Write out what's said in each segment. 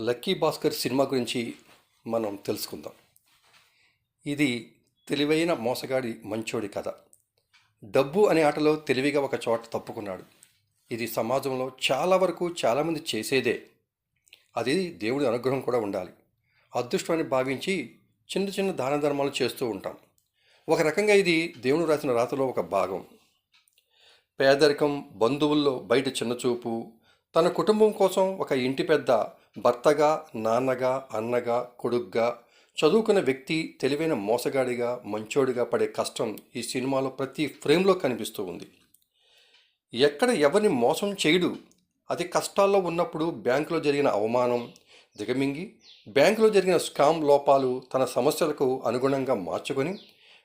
Lucky Bhaskar cinema గురించి మనం తెలుసుకుందాం. ఇది తెలివైన మోసగాడి మంచోడి కథ. డబ్బు అనే ఆటలో తెలివిగా ఒక చోట తప్పుకున్నాడు. ఇది సమాజంలో చాలా వరకు చాలామంది చేసేదే. అది దేవుడి అనుగ్రహం కూడా ఉండాలి. అదృష్టాన్ని భావించి చిన్న చిన్న దాన ధర్మాలు చేస్తూ ఉంటాం. ఒక రకంగా ఇది దేవుడు రాసిన రాతలో ఒక భాగం. పేదరికం, బంధువుల్లో బయట చిన్నచూపు, తన కుటుంబం కోసం ఒక ఇంటి పెద్ద, భర్తగా, నాన్నగా, అన్నగా, కొడుగ్గా, చదువుకున్న వ్యక్తి తెలివైన మోసగాడిగా, మంచోడిగా పడే కష్టం ఈ సినిమాలో ప్రతి ఫ్రేమ్లో కనిపిస్తూ ఉంది. ఎక్కడ ఎవరిని మోసం చేయడు. అతి కష్టాల్లో ఉన్నప్పుడు బ్యాంకులో జరిగిన అవమానం దిగమింగి, బ్యాంకులో జరిగిన స్కామ్ లోపాలు తన సమస్యలకు అనుగుణంగా మార్చుకొని,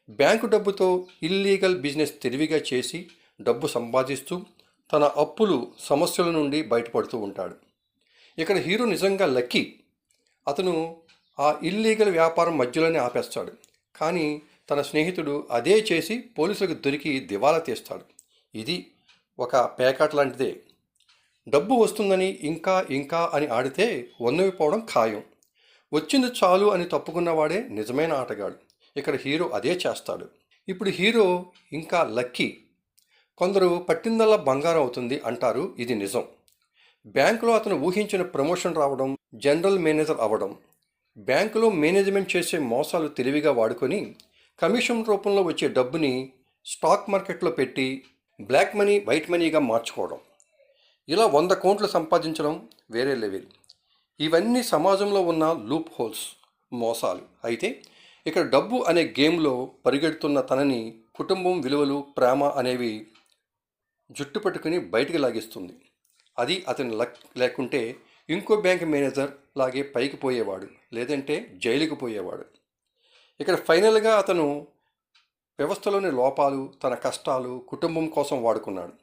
బ్యాంకు డబ్బుతో ఇల్లీగల్ బిజినెస్ తెలివిగా చేసి డబ్బు సంపాదిస్తూ తన అప్పులు సమస్యల నుండి బయటపడుతూ ఉంటాడు. ఇక్కడ హీరో నిజంగా లక్కీ. అతను ఆ ఇల్లీగల్ వ్యాపారం మధ్యలోనే ఆపేస్తాడు. కానీ తన స్నేహితుడు అదే చేసి పోలీసులకు దొరికి దివాలా తీస్తాడు. ఇది ఒక పేకాట లాంటిదే. డబ్బు వస్తుందని ఇంకా ఇంకా అని ఆడితే వన్నవిపోవడం ఖాయం. వచ్చింది చాలు అని తప్పుకున్నవాడే నిజమైన ఆటగాడు. ఇక్కడ హీరో అదే చేస్తాడు. ఇప్పుడు హీరో ఇంకా లక్కీ. కొందరు పట్టిందల్లా బంగారం అవుతుంది అంటారు. ఇది నిజం. బ్యాంకులో అతను ఊహించిన ప్రమోషన్ రావడం, జనరల్ మేనేజర్ అవ్వడం, బ్యాంకులో మేనేజ్మెంట్ చేసే మోసాలు తెలివిగా వాడుకొని కమిషన్ రూపంలో వచ్చే డబ్బుని స్టాక్ మార్కెట్లో పెట్టి బ్లాక్ మనీ వైట్ మనీగా మార్చుకోవడం, ఇలా 100 కోట్లు సంపాదించడం వేరే లెవెల్. ఇవన్నీ సమాజంలో ఉన్న లూప్ హోల్స్, మోసాలు. అయితే ఇక్కడ డబ్బు అనే గేమ్లో పరిగెడుతున్న తనని కుటుంబం విలువలు, ప్రేమ అనేవి జుట్టు పట్టుకుని బయటికి లాగిస్తుంది. అది అతని లక్. లేకుంటే ఇంకో బ్యాంక్ మేనేజర్ లాగే పైకి పోయేవాడు, లేదంటే జైలుకి పోయేవాడు. ఇక్కడ ఫైనల్గా అతను వ్యవస్థలోని లోపాలు, తన కష్టాలు కుటుంబం కోసం వాడుకున్నాడు.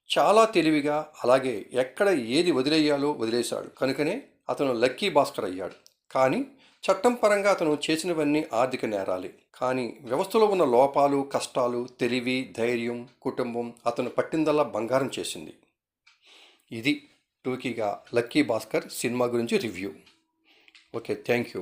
చాలా తెలివిగా. అలాగే ఎక్కడ ఏది వదిలేయాలో వదిలేశాడు. కనుకనే అతను లక్కీ భాస్కర్ అయ్యాడు. కానీ చట్టం పరంగా అతను చేసినవన్నీ ఆర్థిక నేరాలే. కానీ వ్యవస్థలో ఉన్న లోపాలు, కష్టాలు, తెలివి, ధైర్యం, కుటుంబం అతను పట్టిందల్లా బంగారం చేసింది. ఇది టూకీగా లక్కీ భాస్కర్ సినిమా గురించి రివ్యూ. Okay, thank you.